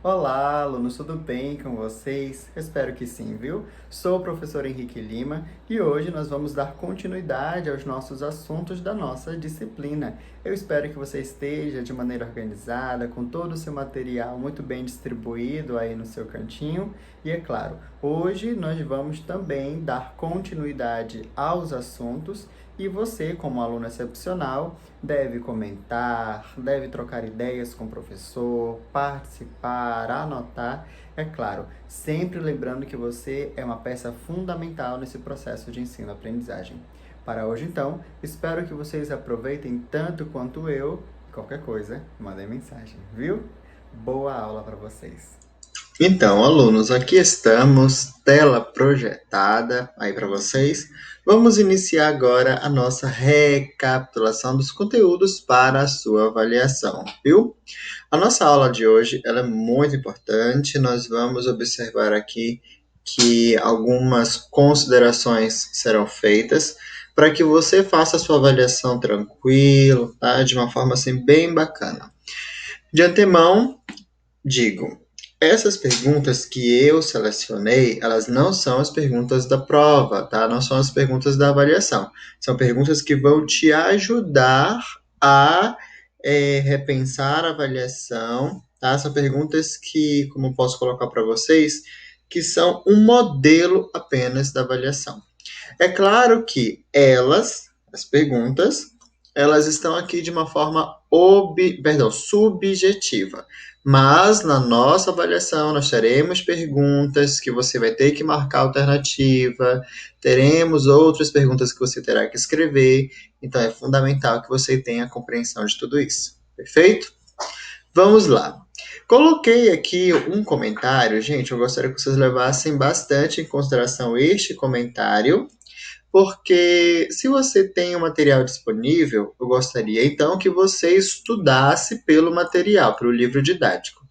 Olá, alunos, tudo bem com vocês? Eu espero que sim, viu? Sou o professor Henrique Lima e hoje nós vamos dar continuidade aos nossos assuntos da nossa disciplina. Eu espero que você esteja de maneira organizada, com todo o seu material muito bem distribuído aí no seu cantinho. E é claro, hoje nós vamos também dar continuidade aos assuntos e você, como aluno excepcional, deve comentar, deve trocar ideias com o professor, participar, anotar. É claro, sempre lembrando que você é uma peça fundamental nesse processo de ensino-aprendizagem. Para hoje, então, espero que vocês aproveitem tanto quanto eu. Qualquer coisa, mandem mensagem, viu? Boa aula para vocês! Então, alunos, aqui estamos, tela projetada aí para vocês. Vamos iniciar agora a nossa recapitulação dos conteúdos para a sua avaliação, viu? A nossa aula de hoje, ela é muito importante. Nós vamos observar aqui que algumas considerações serão feitas para que você faça a sua avaliação tranquilo, tá? De uma forma assim bem bacana. De antemão, digo, essas perguntas que eu selecionei, elas não são as perguntas da prova, tá? Não são as perguntas da avaliação. São perguntas que vão te ajudar a repensar a avaliação, tá? São perguntas que, como eu posso colocar para vocês, que são um modelo apenas da avaliação. É claro que as perguntas, elas estão aqui de uma forma subjetiva. Mas na nossa avaliação nós teremos perguntas que você vai ter que marcar alternativa, teremos outras perguntas que você terá que escrever, então é fundamental que você tenha a compreensão de tudo isso. Perfeito? Vamos lá. Coloquei aqui um comentário, gente, eu gostaria que vocês levassem bastante em consideração este comentário, porque se você tem o material disponível, eu gostaria então que você estudasse pelo material, pelo livro didático.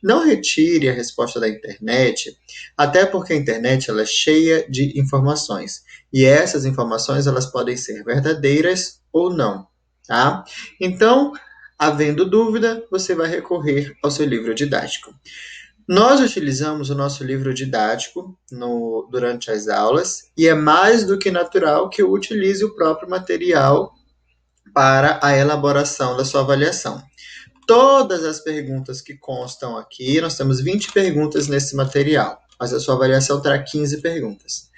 Não retire a resposta da internet, até porque a internet ela é cheia de informações. E essas informações elas podem ser verdadeiras ou não, tá? Então, havendo dúvida, você vai recorrer ao seu livro didático. Nós utilizamos o nosso livro didático durante as aulas e é mais do que natural que eu utilize o próprio material para a elaboração da sua avaliação. Todas as perguntas que constam aqui, nós temos 20 perguntas nesse material, mas a sua avaliação terá 15 perguntas.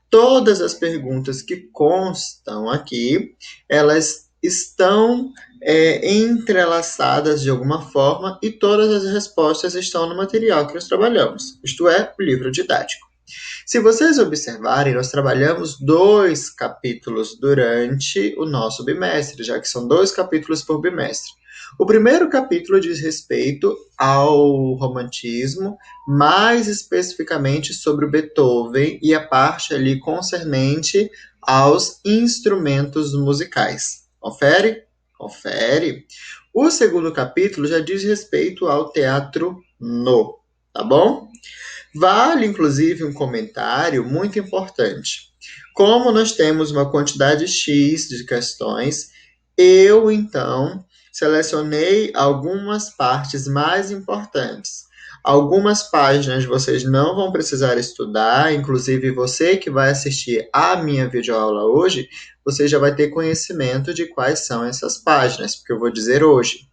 Todas as perguntas que constam aqui, elas estão entrelaçadas de alguma forma e todas as respostas estão no material que nós trabalhamos, isto é, o livro didático. Se vocês observarem, nós trabalhamos 2 capítulos durante o nosso bimestre, já que são 2 capítulos por bimestre. O primeiro capítulo diz respeito ao romantismo, mais especificamente sobre o Beethoven e a parte ali concernente aos instrumentos musicais. Confere? Confere. O segundo capítulo já diz respeito ao teatro no, tá bom? Vale, inclusive, um comentário muito importante. Como nós temos uma quantidade X de questões, eu, então, selecionei algumas partes mais importantes. Algumas páginas vocês não vão precisar estudar, inclusive você que vai assistir a minha videoaula hoje, você já vai ter conhecimento de quais são essas páginas, porque eu vou dizer hoje.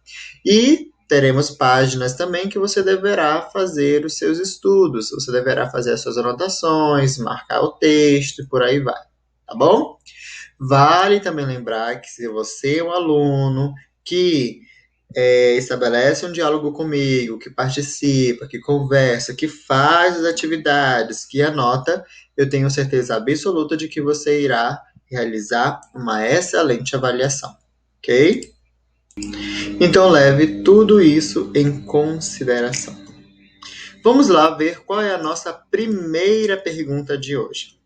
E teremos páginas também que você deverá fazer os seus estudos, você deverá fazer as suas anotações, marcar o texto e por aí vai, tá bom? Vale também lembrar que se você é um aluno que estabelece um diálogo comigo, que participa, que conversa, que faz as atividades, que anota, eu tenho certeza absoluta de que você irá realizar uma excelente avaliação, ok? Então leve tudo isso em consideração. Vamos lá ver qual é a nossa primeira pergunta de hoje.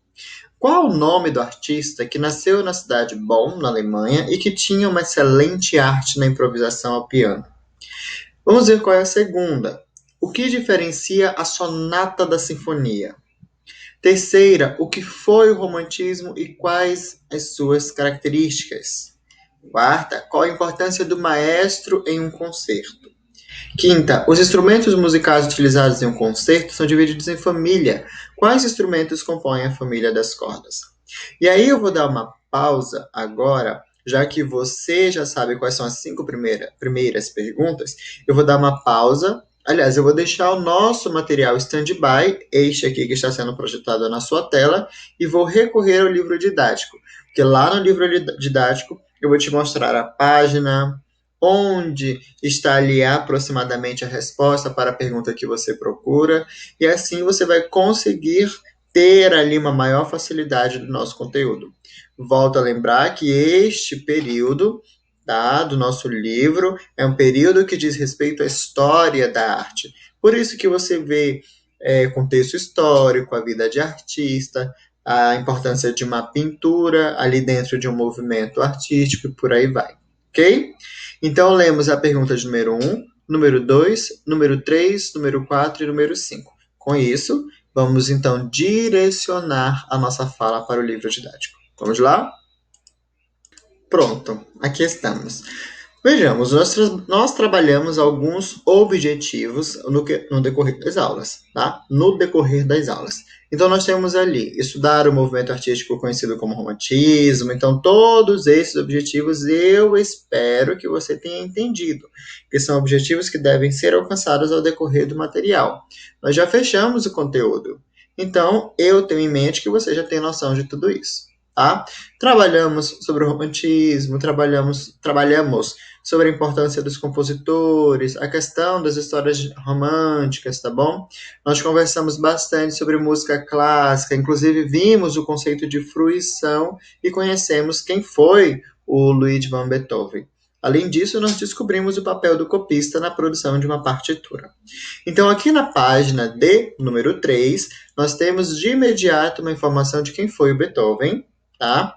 Qual o nome do artista que nasceu na cidade Bonn, na Alemanha, e que tinha uma excelente arte na improvisação ao piano? Vamos ver qual é a segunda. O que diferencia a sonata da sinfonia? Terceira, o que foi o romantismo e quais as suas características? Quarta, qual a importância do maestro em um concerto? Quinta, os instrumentos musicais utilizados em um concerto são divididos em família. Quais instrumentos compõem a família das cordas? E aí eu vou dar uma pausa agora, já que você já sabe quais são as cinco primeiras perguntas, eu vou dar uma pausa. Aliás, eu vou deixar o nosso material stand-by, este aqui que está sendo projetado na sua tela, e vou recorrer ao livro didático. Porque lá no livro didático eu vou te mostrar a página, onde está ali aproximadamente a resposta para a pergunta que você procura, e assim você vai conseguir ter ali uma maior facilidade do nosso conteúdo. Volto a lembrar que este período, tá, do nosso livro é um período que diz respeito à história da arte. Por isso que você vê contexto histórico, a vida de artista, a importância de uma pintura ali dentro de um movimento artístico e por aí vai, ok? Então, lemos a pergunta de número 1, número 2, número 3, número 4 e número 5. Com isso, vamos então direcionar a nossa fala para o livro didático. Vamos lá? Pronto, aqui estamos. Vejamos, nós trabalhamos alguns objetivos no decorrer das aulas, tá? No decorrer das aulas. Então, nós temos ali estudar o movimento artístico conhecido como romantismo. Então, todos esses objetivos eu espero que você tenha entendido, que são objetivos que devem ser alcançados ao decorrer do material. Nós já fechamos o conteúdo. Então, eu tenho em mente que você já tem noção de tudo isso, tá? Trabalhamos sobre o romantismo, trabalhamos sobre a importância dos compositores, a questão das histórias românticas, tá bom? Nós conversamos bastante sobre música clássica, inclusive vimos o conceito de fruição e conhecemos quem foi o Ludwig van Beethoven. Além disso, nós descobrimos o papel do copista na produção de uma partitura. Então, aqui na página D, número 3, nós temos de imediato uma informação de quem foi o Beethoven, tá?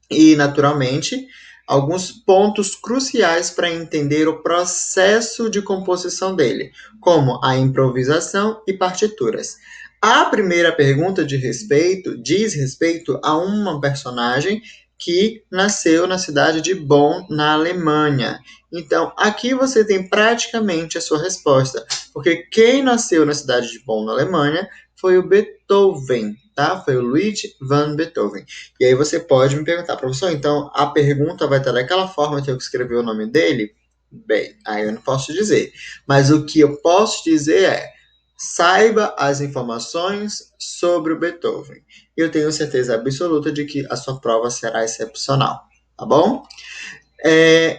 E, naturalmente, alguns pontos cruciais para entender o processo de composição dele, como a improvisação e partituras. A primeira pergunta diz respeito a uma personagem que nasceu na cidade de Bonn, na Alemanha. Então, aqui você tem praticamente a sua resposta, porque quem nasceu na cidade de Bonn, na Alemanha, foi o Beethoven, tá? Foi o Ludwig van Beethoven. E aí você pode me perguntar, professor, então a pergunta vai estar daquela forma que eu escrevi o nome dele? Bem, aí eu não posso dizer. Mas o que eu posso dizer é, saiba as informações sobre o Beethoven. Eu tenho certeza absoluta de que a sua prova será excepcional, tá bom?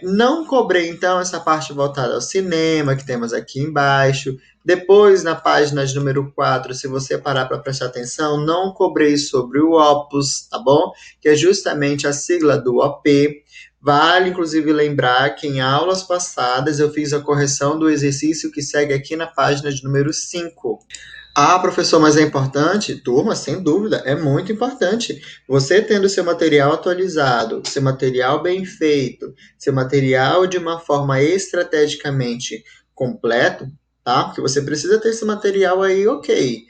Não cobrei, então, essa parte voltada ao cinema, que temos aqui embaixo. Depois, na página de número 4, se você parar para prestar atenção, não cobrei sobre o Opus, tá bom? Que é justamente a sigla do OP. Vale, inclusive, lembrar que em aulas passadas eu fiz a correção do exercício que segue aqui na página de número 5. Ah, professor, mas é importante? Turma, sem dúvida, é muito importante. Você tendo seu material atualizado, seu material bem feito, seu material de uma forma estrategicamente completo, tá? Porque você precisa ter esse material aí, ok.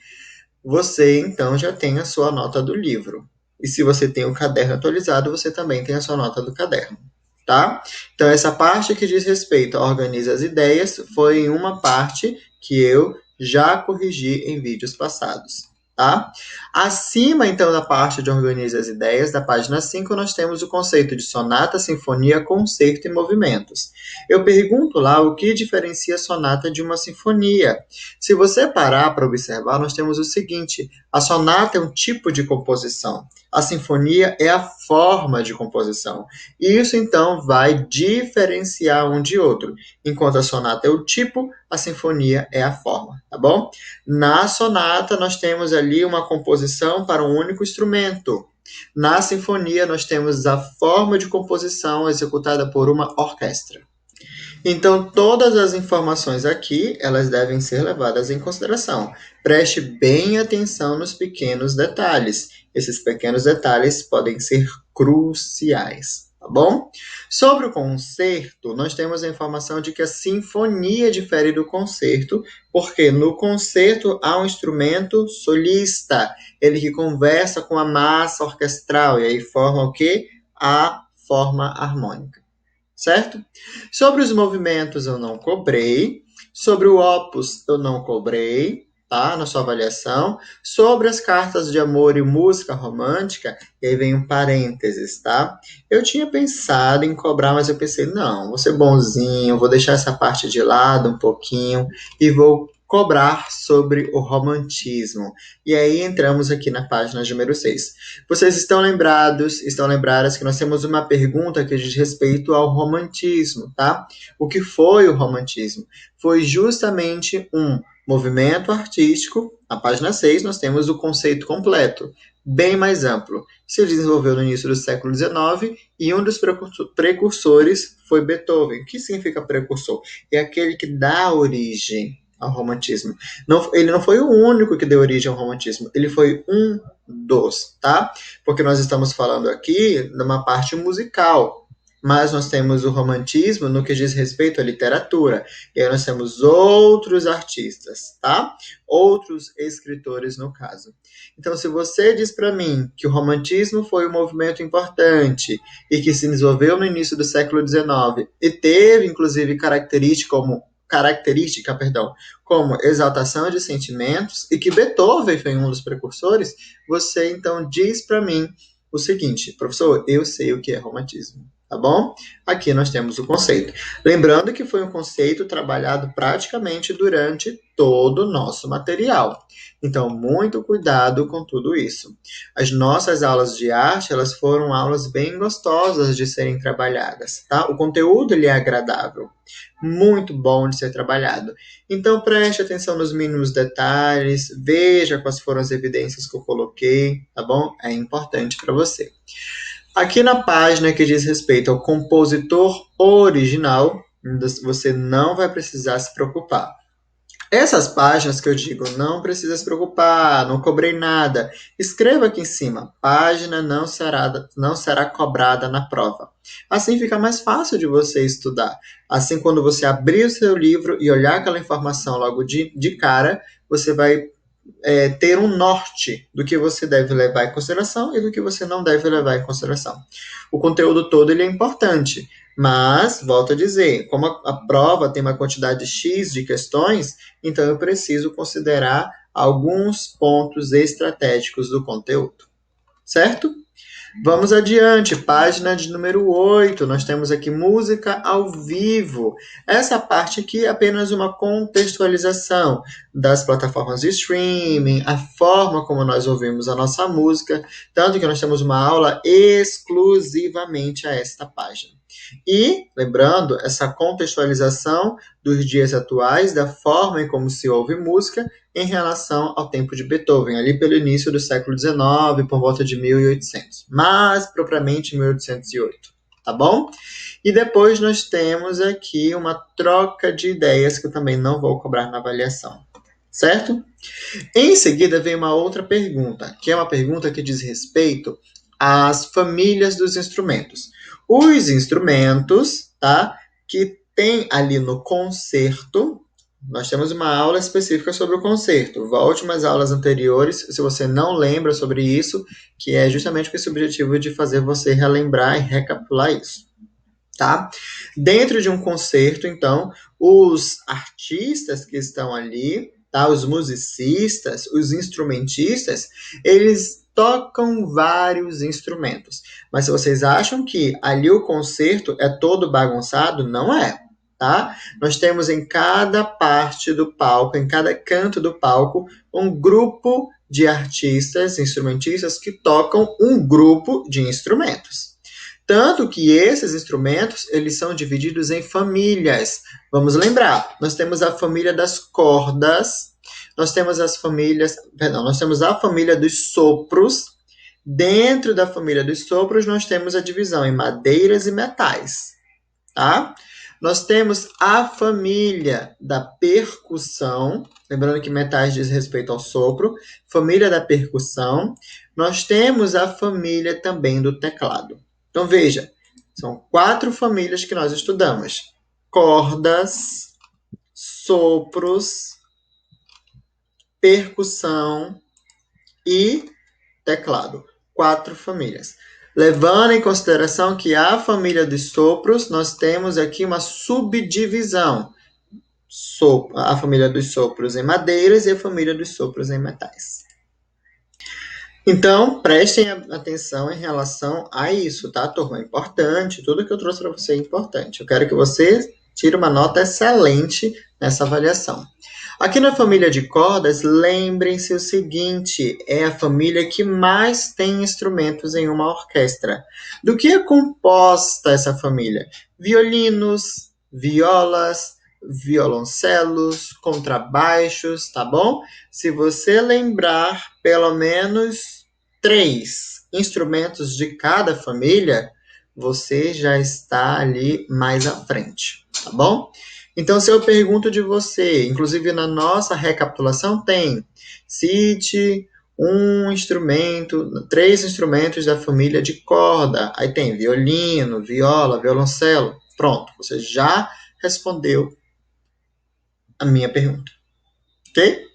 Você, então, já tem a sua nota do livro. E se você tem o caderno atualizado, você também tem a sua nota do caderno, tá? Então, essa parte que diz respeito a organizar as ideias foi uma parte que eu já corrigi em vídeos passados, tá? Acima, então, da parte de organiza as ideias, da página 5, nós temos o conceito de sonata, sinfonia, concerto e movimentos. Eu pergunto lá o que diferencia a sonata de uma sinfonia. Se você parar para observar, nós temos o seguinte, a sonata é um tipo de composição, a sinfonia é a forma de composição. Isso, então, vai diferenciar um de outro. Enquanto a sonata é o tipo, a sinfonia é a forma, tá bom? Na sonata, nós temos ali uma composição para um único instrumento. Na sinfonia, nós temos a forma de composição executada por uma orquestra. Então, todas as informações aqui, elas devem ser levadas em consideração. Preste bem atenção nos pequenos detalhes. Esses pequenos detalhes podem ser cruciais, tá bom? Sobre o concerto, nós temos a informação de que a sinfonia difere do concerto, porque no concerto há um instrumento solista, ele que conversa com a massa orquestral, e aí forma o quê? A forma harmônica. Certo? Sobre os movimentos eu não cobrei, Sobre o opus, eu não cobrei, tá? Na sua avaliação. Sobre as cartas de amor e música romântica, e aí vem um parênteses, tá? Eu tinha pensado em cobrar, mas eu pensei, não, vou ser bonzinho, vou deixar essa parte de lado um pouquinho e vou cobrar sobre o romantismo. E aí entramos aqui na página número 6. Vocês estão lembradas que nós temos uma pergunta que diz respeito ao romantismo, tá? O que foi o romantismo? Foi justamente um movimento artístico. Na página 6 nós temos o conceito completo, bem mais amplo. Se desenvolveu no início do século XIX e um dos precursores foi Beethoven. O que significa precursor? É aquele que dá origem ao romantismo. Ele não foi o único que deu origem ao romantismo, ele foi um dos, tá? Porque nós estamos falando aqui de uma parte musical, mas nós temos o romantismo no que diz respeito à literatura. E aí nós temos outros artistas, tá? Outros escritores, no caso. Então, se você diz para mim que o romantismo foi um movimento importante e que se desenvolveu no início do século XIX e teve, inclusive, como exaltação de sentimentos e que Beethoven foi um dos precursores, você então diz para mim o seguinte: professor, eu sei o que é romantismo. Tá bom? Aqui nós temos o conceito. Lembrando que foi um conceito trabalhado praticamente durante todo o nosso material. Então, muito cuidado com tudo isso. As nossas aulas de arte, elas foram aulas bem gostosas de serem trabalhadas, tá? O conteúdo, ele é agradável. Muito bom de ser trabalhado. Então, preste atenção nos mínimos detalhes, veja quais foram as evidências que eu coloquei, tá bom? É importante para você. Aqui na página que diz respeito ao compositor original, você não vai precisar se preocupar. Essas páginas que eu digo, não precisa se preocupar, não cobrei nada. Escreva aqui em cima, página não será cobrada na prova. Assim fica mais fácil de você estudar. Assim, quando você abrir o seu livro e olhar aquela informação logo de cara, você vai ter um norte do que você deve levar em consideração e do que você não deve levar em consideração. O conteúdo todo ele é importante, mas, volto a dizer, como a prova tem uma quantidade X de questões, então eu preciso considerar alguns pontos estratégicos do conteúdo, certo? Vamos adiante, página de número 8, nós temos aqui música ao vivo. Essa parte aqui é apenas uma contextualização das plataformas de streaming, a forma como nós ouvimos a nossa música, tanto que nós temos uma aula exclusivamente a esta página. E, lembrando, essa contextualização dos dias atuais, da forma em como se ouve música, em relação ao tempo de Beethoven, ali pelo início do século XIX, por volta de 1800, mas propriamente 1808, tá bom? E depois nós temos aqui uma troca de ideias que eu também não vou cobrar na avaliação, certo? Em seguida vem uma outra pergunta, que é uma pergunta que diz respeito às famílias dos instrumentos. Os instrumentos, tá, que tem ali no concerto, nós temos uma aula específica sobre o concerto. Volte umas aulas anteriores, se você não lembra sobre isso, que é justamente com esse objetivo de fazer você relembrar e recapitular isso, tá? Dentro de um concerto, então, os artistas que estão ali, tá? Os musicistas, os instrumentistas, eles tocam vários instrumentos. Mas se vocês acham que ali o concerto é todo bagunçado, não é. Tá? Nós temos em cada parte do palco, em cada canto do palco, um grupo de artistas, instrumentistas que tocam um grupo de instrumentos. Tanto que esses instrumentos, eles são divididos em famílias. Vamos lembrar, nós temos a família das cordas, nós temos a família dos sopros. Dentro da família dos sopros, nós temos a divisão em madeiras e metais, tá? Nós temos a família da percussão, lembrando que metais diz respeito ao sopro, família da percussão. Nós temos a família também do teclado. Então, veja, são 4 famílias que nós estudamos: cordas, sopros, percussão e teclado. 4 famílias. Levando em consideração que a família dos sopros, nós temos aqui uma subdivisão. a família dos sopros em madeiras e a família dos sopros em metais. Então, prestem atenção em relação a isso, tá, turma? É importante, tudo que eu trouxe para você é importante. Eu quero que você tire uma nota excelente nessa avaliação. Aqui na família de cordas, lembrem-se o seguinte, é a família que mais tem instrumentos em uma orquestra. Do que é composta essa família? Violinos, violas, violoncelos, contrabaixos, tá bom? Se você lembrar pelo menos 3 instrumentos de cada família, você já está ali mais à frente, tá bom? Então, se eu pergunto de você, inclusive na nossa recapitulação tem, cite um instrumento, 3 instrumentos da família de corda. Aí tem violino, viola, violoncelo. Pronto, você já respondeu a minha pergunta, ok?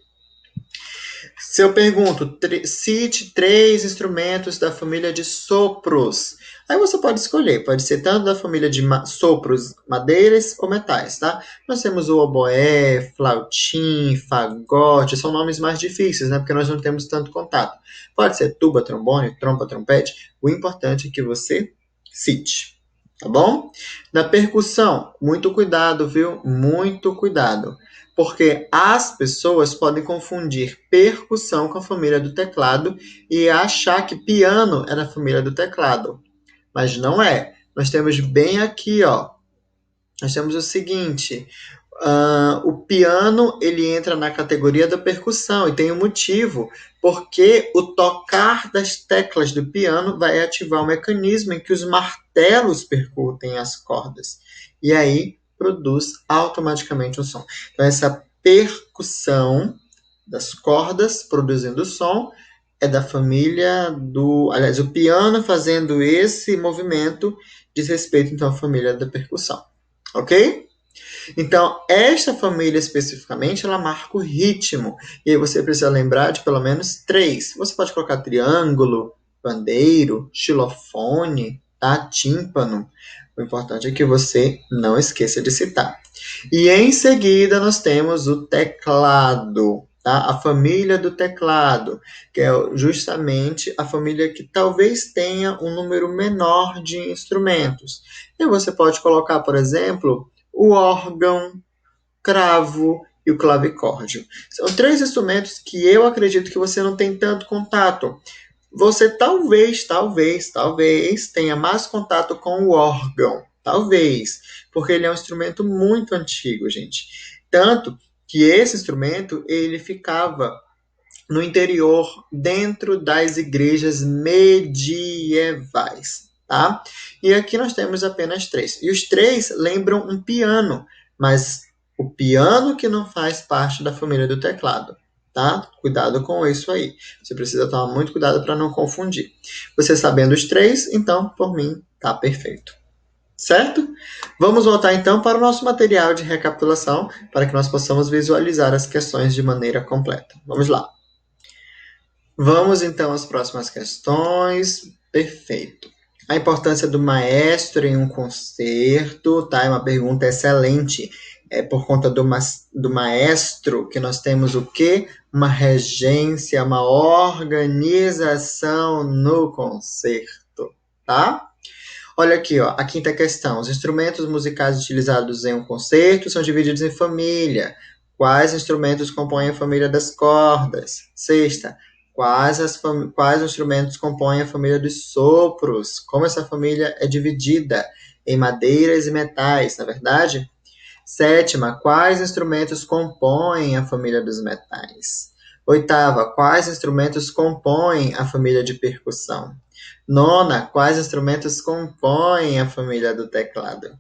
Se eu pergunto, cite 3 instrumentos da família de sopros. Aí você pode escolher, pode ser tanto da família de sopros, madeiras ou metais, tá? Nós temos o oboé, flautim, fagote, são nomes mais difíceis, né? Porque nós não temos tanto contato. Pode ser tuba, trombone, trompa, trompete. O importante é que você cite, tá bom? Na percussão, muito cuidado, viu? Muito cuidado. Porque as pessoas podem confundir percussão com a família do teclado e achar que piano é da família do teclado. Mas não é. Nós temos bem aqui, ó. Nós temos o seguinte: o piano ele entra na categoria da percussão e tem um motivo, porque o tocar das teclas do piano vai ativar o mecanismo em que os martelos percutem as cordas. E aí produz automaticamente o som. Então, essa percussão das cordas produzindo som é da família do... Aliás, o piano fazendo esse movimento diz respeito, então, à família da percussão. Ok? Então, esta família especificamente, ela marca o ritmo. E aí você precisa lembrar de pelo menos 3. Você pode colocar triângulo, pandeiro, xilofone, tá? Tímpano. O importante é que você não esqueça de citar. E em seguida nós temos o teclado, tá? A família do teclado, que é justamente a família que talvez tenha um número menor de instrumentos. E você pode colocar, por exemplo, o órgão, cravo e o clavicórdio. São 3 instrumentos que eu acredito que você não tem tanto contato. Você talvez tenha mais contato com o órgão. Talvez, porque ele é um instrumento muito antigo, gente. Tanto que esse instrumento, ele ficava no interior, dentro das igrejas medievais, tá? E aqui nós temos apenas 3. E os 3 lembram um piano, mas o piano que não faz parte da família do teclado, tá? Cuidado com isso aí. Você precisa tomar muito cuidado para não confundir. Você sabendo os 3, então, por mim, tá perfeito. Certo? Vamos voltar então para o nosso material de recapitulação, para que nós possamos visualizar as questões de maneira completa. Vamos lá. Vamos então às próximas questões. Perfeito. A importância do maestro em um concerto, tá? É uma pergunta excelente. É por conta do maestro que nós temos o quê? Uma regência, uma organização no concerto, tá? Olha aqui, ó, a quinta questão. Os instrumentos musicais utilizados em um concerto são divididos em família. Quais instrumentos compõem a família das cordas? Sexta, quais instrumentos compõem a família dos sopros? Como essa família é dividida em madeiras e metais, na verdade? Sétima, quais instrumentos compõem a família dos metais? Oitava, quais instrumentos compõem a família de percussão? Nona, quais instrumentos compõem a família do teclado?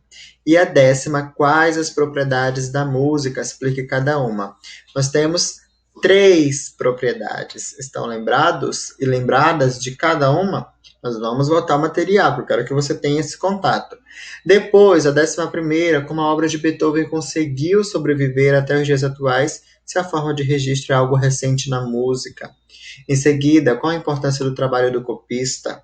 E a 10ª, quais as propriedades da música? Explique cada uma. Nós temos 3 propriedades. Estão lembrados e lembradas de cada uma? Nós vamos voltar ao material, porque eu quero que você tenha esse contato. Depois, a 11ª, como a obra de Beethoven conseguiu sobreviver até os dias atuais, se a forma de registro é algo recente na música. Em seguida, qual a importância do trabalho do copista?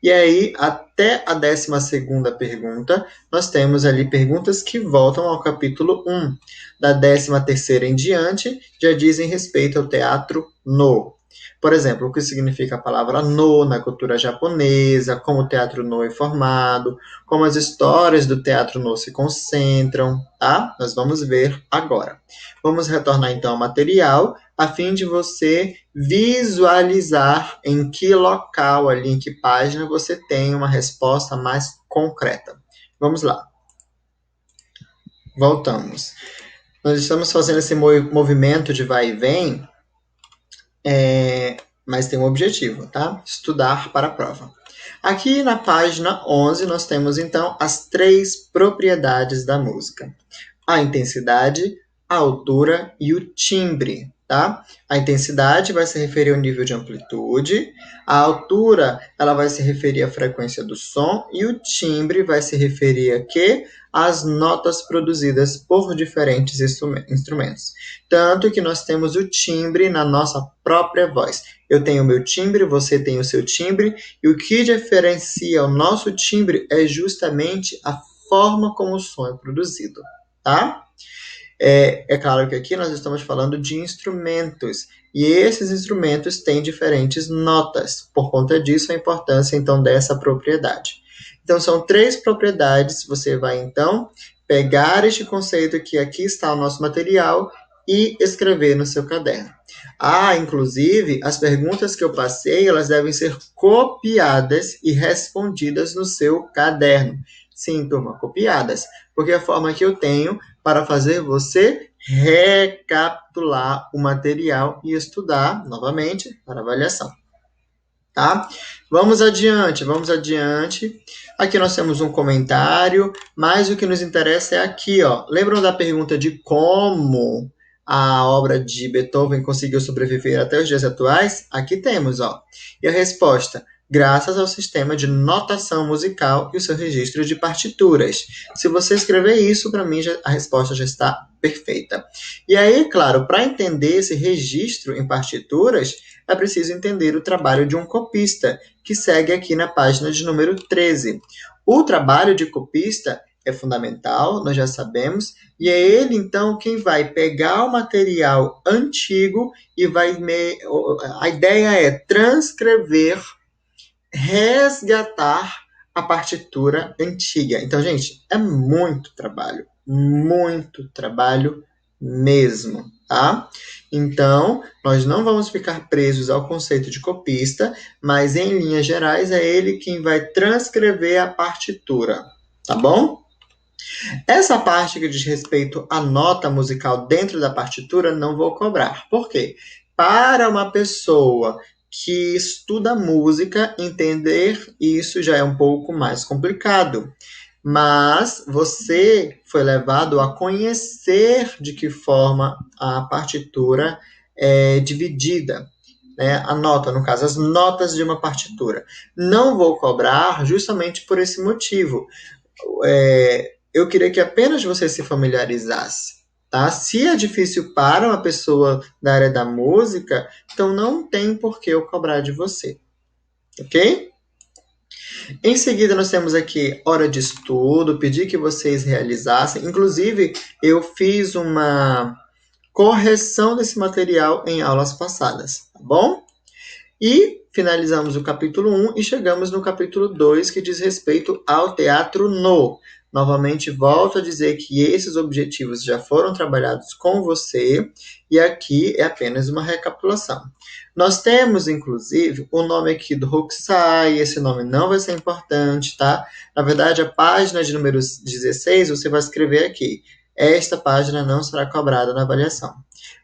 E aí, até a 12ª pergunta, nós temos ali perguntas que voltam ao capítulo 1. Da 13ª em diante, já dizem respeito ao teatro no. Por exemplo, o que significa a palavra no na cultura japonesa, como o teatro no é formado, como as histórias do teatro no se concentram, tá? Nós vamos ver agora. Vamos retornar então ao material, a fim de você visualizar em que local ali, em que página você tem uma resposta mais concreta. Vamos lá. Voltamos. Nós estamos fazendo esse movimento de vai e vem, mas tem um objetivo, tá? Estudar para a prova. Aqui na página 11, nós temos então as 3 propriedades da música: a intensidade, a altura e o timbre, tá? A intensidade vai se referir ao nível de amplitude, a altura ela vai se referir à frequência do som e o timbre vai se referir a quê? As notas produzidas por diferentes instrumentos. Tanto que nós temos o timbre na nossa própria voz. Eu tenho o meu timbre, você tem o seu timbre, e o que diferencia o nosso timbre é justamente a forma como o som é produzido, tá? É claro que aqui nós estamos falando de instrumentos, e esses instrumentos têm diferentes notas. Por conta disso, a importância, então, dessa propriedade. Então, são 3 propriedades. Você vai, então, pegar este conceito que aqui está o nosso material e escrever no seu caderno. Inclusive, as perguntas que eu passei, elas devem ser copiadas e respondidas no seu caderno. Sim, turma, copiadas, porque é a forma que eu tenho para fazer você recapitular o material e estudar novamente para avaliação. Tá? Vamos adiante. Aqui nós temos um comentário, mas o que nos interessa é aqui, ó. Lembram da pergunta de como a obra de Beethoven conseguiu sobreviver até os dias atuais? Aqui temos, ó. E a resposta: graças ao sistema de notação musical e o seu registro de partituras. Se você escrever isso, para mim a resposta já está perfeita. E aí, claro, para entender esse registro em partituras, é preciso entender o trabalho de um copista, que segue aqui na página de número 13. O trabalho de copista é fundamental, nós já sabemos, e é ele, então, quem vai pegar o material antigo e a ideia é transcrever, resgatar a partitura antiga. Então, gente, é muito trabalho mesmo, tá? Então, nós não vamos ficar presos ao conceito de copista, mas em linhas gerais é ele quem vai transcrever a partitura, tá bom? Essa parte que diz respeito à nota musical dentro da partitura, não vou cobrar. Por quê? Para uma pessoa que estuda música, entender isso já é um pouco mais complicado. Mas você foi levado a conhecer de que forma a partitura é dividida, né? A nota, no caso, as notas de uma partitura. Não vou cobrar justamente por esse motivo. Eu queria que apenas você se familiarizasse, tá? Se é difícil para uma pessoa da área da música, então não tem por que eu cobrar de você, ok? Em seguida, nós temos aqui hora de estudo, pedi que vocês realizassem. Inclusive, eu fiz uma correção desse material em aulas passadas, tá bom? E finalizamos o capítulo 1 e chegamos no capítulo 2, que diz respeito ao teatro no. Novamente, volto a dizer que esses objetivos já foram trabalhados com você e aqui é apenas uma recapitulação. Nós temos, inclusive, o nome aqui do Hokusai, esse nome não vai ser importante, tá? Na verdade, a página de número 16, você vai escrever aqui. Esta página não será cobrada na avaliação.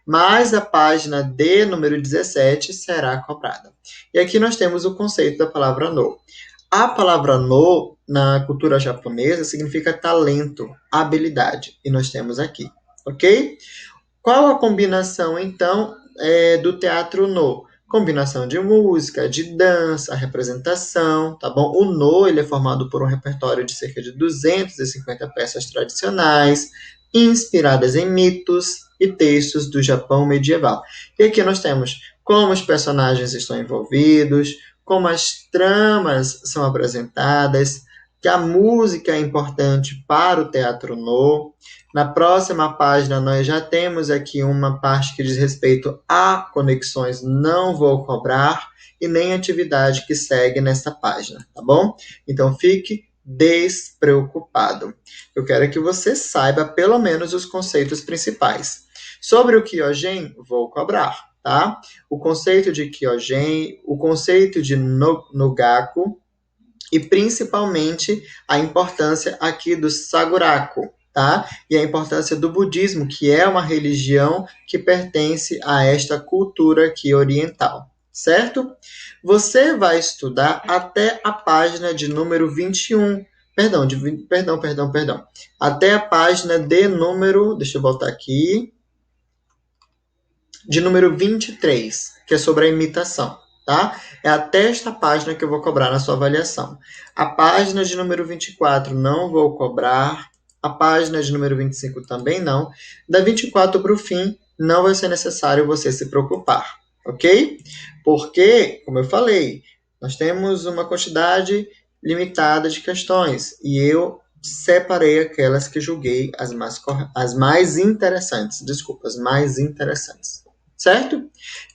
Mas a página de número 17 será cobrada. E aqui nós temos o conceito da palavra no. A palavra no, na cultura japonesa, significa talento, habilidade. E nós temos aqui, ok? Qual a combinação, então, do teatro no? Combinação de música, de dança, representação, tá bom? O no, ele é formado por um repertório de cerca de 250 peças tradicionais, inspiradas em mitos e textos do Japão medieval. E aqui nós temos como os personagens estão envolvidos, como as tramas são apresentadas, que a música é importante para o teatro no. Na próxima página, nós já temos aqui uma parte que diz respeito a conexões não vou cobrar e nem atividade que segue nessa página, tá bom? Então, fique despreocupado. Eu quero que você saiba pelo menos os conceitos principais. Sobre o Kyogen, vou cobrar, tá? O conceito de Kyogen, o conceito de Nogaku e principalmente a importância aqui do Saguraku, tá? E a importância do budismo, que é uma religião que pertence a esta cultura aqui oriental, certo? Você vai estudar até a página de número 21. Perdão. Até a página de número, deixa eu voltar aqui, de número 23, que é sobre a imitação, tá? É até esta página que eu vou cobrar na sua avaliação. A página de número 24 não vou cobrar, a página de número 25 também não. Da 24 para o fim, não vai ser necessário você se preocupar, ok? Porque, como eu falei, nós temos uma quantidade limitada de questões e eu separei aquelas que julguei as mais interessantes. Desculpa, as mais interessantes. Certo?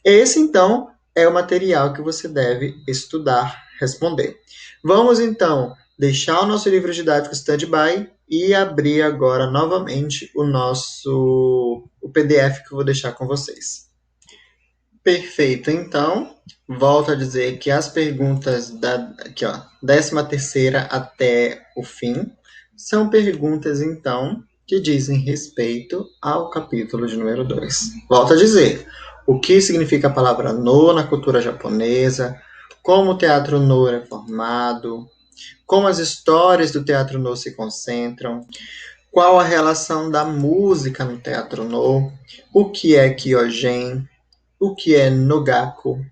Esse, então, é o material que você deve estudar, responder. Vamos, então, deixar o nosso livro didático stand-by e abrir agora novamente o PDF que eu vou deixar com vocês. Perfeito, então, volto a dizer que as perguntas aqui, ó, 13ª até o fim são perguntas, então, que dizem respeito ao capítulo de número 2. Volto a dizer, o que significa a palavra no na cultura japonesa, como o teatro no é formado, como as histórias do teatro no se concentram, qual a relação da música no teatro no, o que é Kyogen, o que é Nogaku,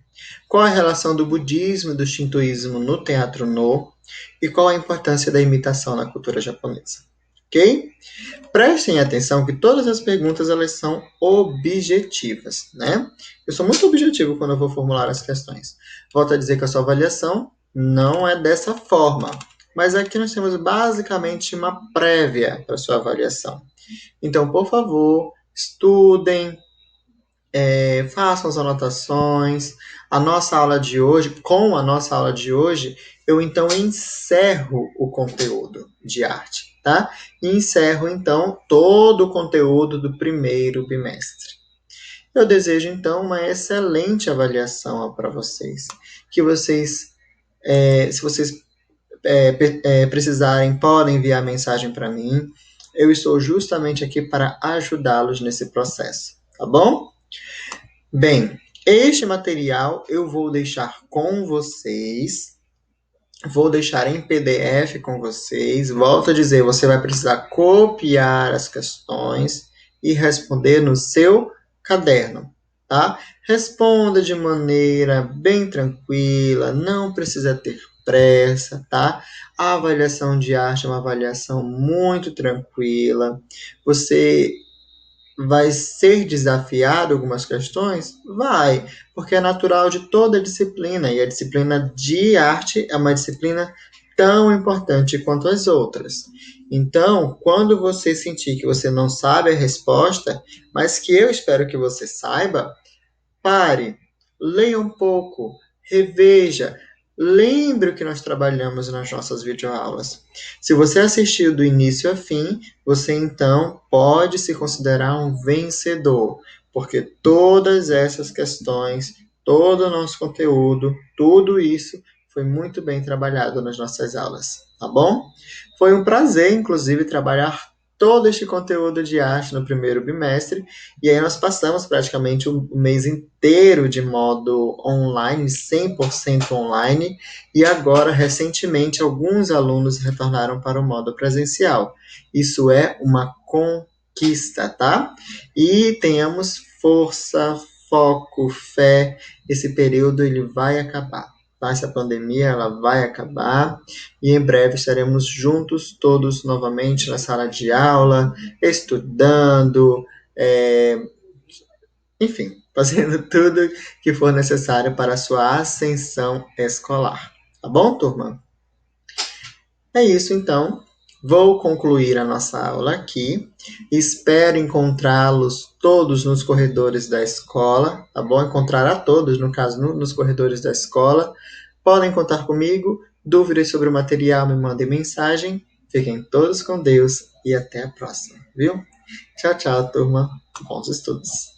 qual a relação do budismo e do shintoísmo no teatro no e qual a importância da imitação na cultura japonesa. Ok? Prestem atenção que todas as perguntas elas são objetivas, né? Eu sou muito objetivo quando eu vou formular as questões. Volto a dizer que a sua avaliação não é dessa forma, mas aqui nós temos basicamente uma prévia para a sua avaliação. Então, por favor, estudem, façam as anotações. Com a nossa aula de hoje, eu então encerro o conteúdo de arte, tá? E encerro então todo o conteúdo do primeiro bimestre. Eu desejo então uma excelente avaliação para vocês. Que vocês, se vocês precisarem, podem enviar mensagem para mim. Eu estou justamente aqui para ajudá-los nesse processo, tá bom? Bem, este material eu vou deixar com vocês, vou deixar em PDF com vocês. Volto a dizer, você vai precisar copiar as questões e responder no seu caderno, tá? Responda de maneira bem tranquila, não precisa ter pressa, tá? A avaliação de arte é uma avaliação muito tranquila. Você vai ser desafiado algumas questões? Vai, porque é natural de toda disciplina, e a disciplina de arte é uma disciplina tão importante quanto as outras. Então, quando você sentir que você não sabe a resposta, mas que eu espero que você saiba, pare, leia um pouco, reveja, lembre o que nós trabalhamos nas nossas videoaulas. Se você assistiu do início a fim, você então pode se considerar um vencedor, porque todas essas questões, todo o nosso conteúdo, tudo isso foi muito bem trabalhado nas nossas aulas, tá bom? Foi um prazer, inclusive, trabalhar todo este conteúdo de arte no primeiro bimestre, e aí nós passamos praticamente o mês inteiro de modo online, 100% online, e agora, recentemente, alguns alunos retornaram para o modo presencial. Isso é uma conquista, tá? E tenhamos força, foco, fé, esse período ele vai acabar. Essa pandemia ela vai acabar e em breve estaremos juntos todos novamente na sala de aula, estudando, enfim, fazendo tudo que for necessário para a sua ascensão escolar. Tá bom, turma? É isso, então. Vou concluir a nossa aula aqui. Espero encontrá-los todos nos corredores da escola, tá bom? Encontrar a todos, no caso, nos corredores da escola. Podem contar comigo. Dúvidas sobre o material, me mandem mensagem. Fiquem todos com Deus e até a próxima, viu? Tchau, tchau, turma. Bons estudos.